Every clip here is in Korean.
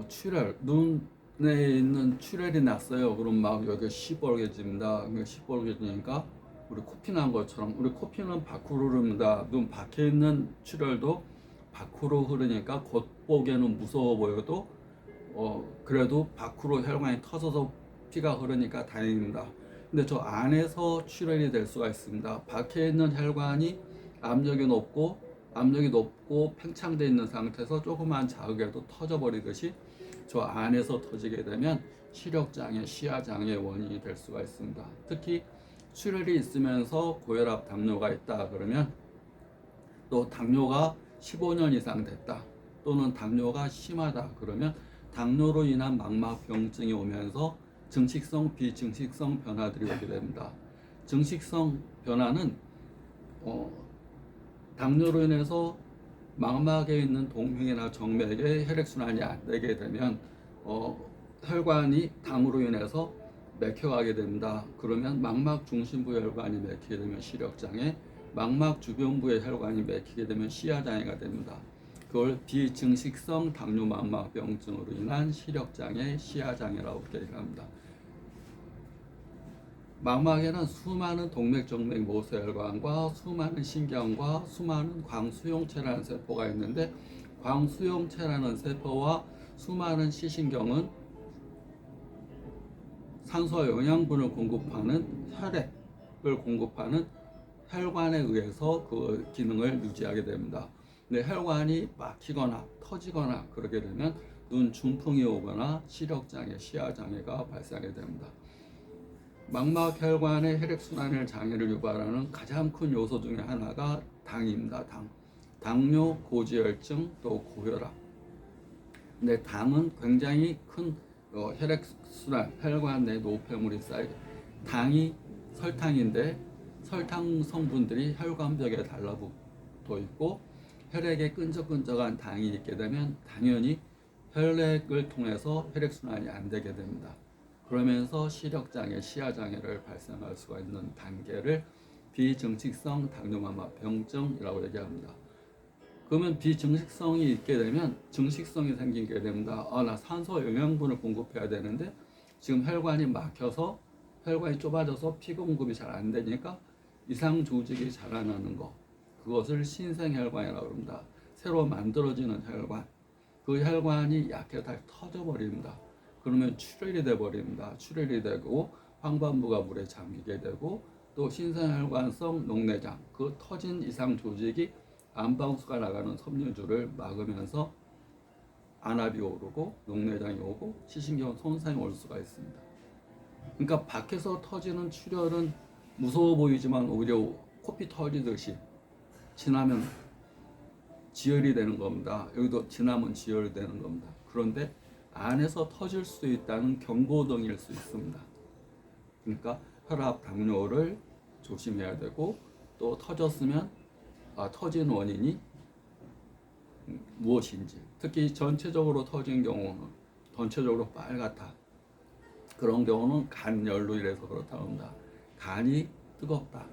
출혈, 눈에 있는 출혈이 났어요. 그럼 막 여기가 시뻘개집니다. 시뻘개지니까 우리 코피 난 것처럼, 우리 코피는 밖으로 흐릅니다. 눈 밖에 있는 출혈도 밖으로 흐르니까 겉보기에는 무서워 보여도 그래도 밖으로 혈관이 터져서 피가 흐르니까 다행입니다. 근데 저 안에서 출혈이 될 수가 있습니다. 밖에 있는 혈관이 압력이 높고 팽창되어 있는 상태에서 조그만 자극에도 터져버리듯이 저 안에서 터지게 되면 시력장애, 시야장애 원인이 될 수가 있습니다. 특히 출혈이 있으면서 고혈압, 당뇨가 있다 그러면, 또 당뇨가 15년 이상 됐다 또는 당뇨가 심하다 그러면 당뇨로 인한 망막병증이 오면서 증식성, 비증식성 변화들이 오게 됩니다. 증식성 변화는 당뇨로 인해서 망막에 있는 동맥이나 정맥에 혈액순환이 안 되게 되면 혈관이 당으로 인해서 맥혀가게 됩니다. 그러면 망막 중심부 혈관이 맥히게 되면 시력장애, 망막 주변부의 혈관이 맥히게 되면 시야장애가 됩니다. 그걸 비증식성 당뇨 망막병증으로 인한 시력장애, 시야장애라고 얘기합니다. 망막에는 수많은 동맥, 정맥, 모세혈관과 수많은 신경과 수많은 광수용체라는 세포가 있는데, 광수용체라는 세포와 수많은 시신경은 산소와 영양분을 공급하는 혈액을 공급하는 혈관에 의해서 그 기능을 유지하게 됩니다. 근데 혈관이 막히거나 터지거나 그러게 되면 눈 중풍이 오거나 시력장애, 시야장애가 발생하게 됩니다. 망막 혈관의 혈액순환을 장애를 유발하는 가장 큰 요소 중에 하나가 당입니다. 당뇨, 고지혈증, 또 고혈압. 근데 당은 굉장히 큰 혈액순환, 혈관 내 노폐물이 쌓이게, 당이 설탕인데 설탕 성분들이 혈관벽에 달라붙어 있고 혈액에 끈적끈적한 당이 있게 되면 당연히 혈액을 통해서 혈액순환이 안 되게 됩니다. 그러면서 시력장애, 시야장애를 발생할 수가 있는 단계를 비증식성 당뇨망막병증이라고 얘기합니다. 그러면 비증식성이 있게 되면 증식성이 생기게 됩니다. 나 산소 영양분을 공급해야 되는데 지금 혈관이 막혀서 혈관이 좁아져서 피 공급이 잘 안 되니까 이상 조직이 자라나는 거, 그것을 신생혈관이라고 합니다. 새로 만들어지는 혈관, 그 혈관이 약해서 다 터져버립니다. 그러면 출혈이 돼버립니다. 출혈이 되고 황반부가 물에 잠기게 되고, 또 신생혈관성 녹내장, 그 터진 이상 조직이 안방수가 나가는 섬유줄을 막으면서 안압이 오르고 녹내장이 오고 시신경 손상이 올 수가 있습니다. 그러니까 밖에서 터지는 출혈은 무서워 보이지만 오히려 코피 터지듯이 지나면 지혈이 되는 겁니다. 여기도 지나면 지혈이 되는 겁니다. 그런데 안에서 터질 수 있다는 경고등일 수 있습니다. 그러니까 혈압, 당뇨를 조심해야 되고, 또 터졌으면 터진 원인이 무엇인지, 특히 전체적으로 터진 경우는 전체적으로 빨갛다, 그런 경우는 간열로 인해서 그렇다고 합니다. 간이 뜨겁다.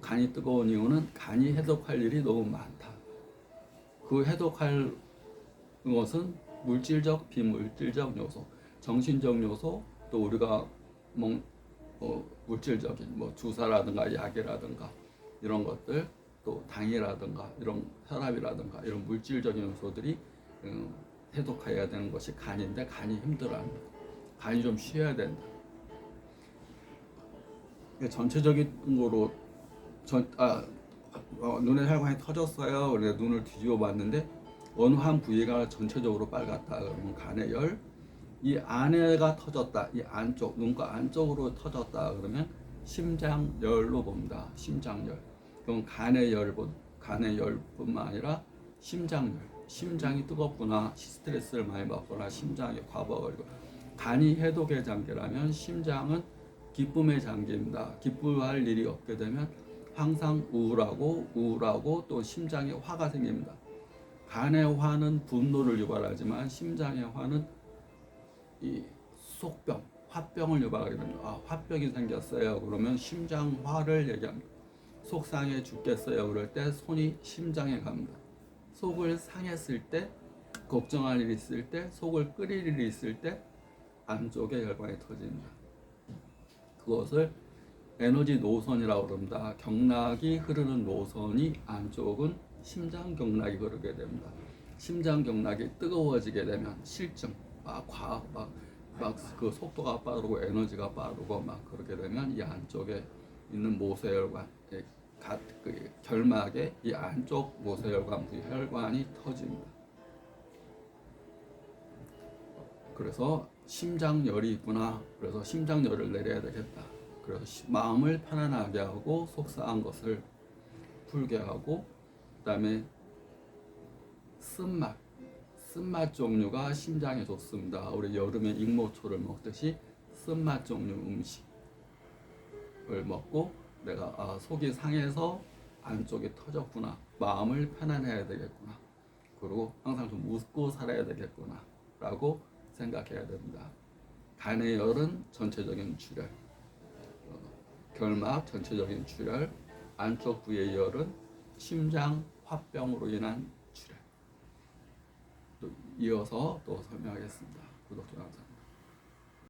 간이 뜨거운 이유는 간이 해독할 일이 너무 많다. 그 해독할 것은 물질적, 비물질적 요소, 정신적 요소, 또 우리가 물질적인 주사라든가 약이라든가 이런 것들, 또 당이라든가 이런 혈압이라든가 이런 물질적인 요소들이 해독해야 되는 것이 간인데 간이 힘들어합니다. 간이 좀 쉬어야 된다. 전체적으로 눈의 혈관이 터졌어요. 우리가 눈을 뒤집어 봤는데 어느 한 부위가 전체적으로 빨갛다 그러면 간의 열, 이 안에가 터졌다, 이 안쪽, 눈가 안쪽으로 터졌다 그러면 심장열로 봅니다. 심장열. 그럼 간의 열뿐만 아니라 심장열, 심장이 뜨겁거나 스트레스를 많이 받거나 심장이 과부하고, 간이 해독의 장기라면 심장은 기쁨의 장기입니다. 기뻐할 일이 없게 되면 항상 우울하고 또 심장에 화가 생깁니다. 간의 화는 분노를 유발하지만 심장의 화는 이 속병, 화병을 유발하게 됩니다. 화병이 생겼어요. 그러면 심장화를 얘기합니다. 속 상해 죽겠어요. 그럴 때 손이 심장에 갑니다. 속을 상했을 때 걱정할 일이 있을 때, 속을 끓일 일이 있을 때 안쪽에 혈관이 터집니다. 그것을 에너지 노선이라고 그럽니다. 경락이 흐르는 노선이 안쪽은 심장 경락이 흐르게 됩니다. 심장 경락이 뜨거워지게 되면 실증, 막그 속도가 빠르고 에너지가 빠르고 막 그렇게 되면 이 안쪽에 있는 모세혈관, 그 결막의 이 안쪽 모세혈관 부위 혈관이 터집니다. 그래서 심장열이 있구나. 그래서 심장열을 내려야 되겠다. 그래서 마음을 편안하게 하고 속상한 것을 풀게 하고, 그다음에 쓴맛 종류가 심장에 좋습니다. 우리 여름에 익모초를 먹듯이 쓴맛 종류 음식을 먹고 내가 속이 상해서 안쪽이 터졌구나. 마음을 편안해야 되겠구나. 그리고 항상 좀 웃고 살아야 되겠구나. 라고 생각해야 됩니다. 간의 열은 전체적인 출혈, 결막 전체적인 출혈, 안쪽 부의 열은 심장 화병으로 인한 출혈. 또 이어서 또 설명하겠습니다. 구독 좀 감사합니다.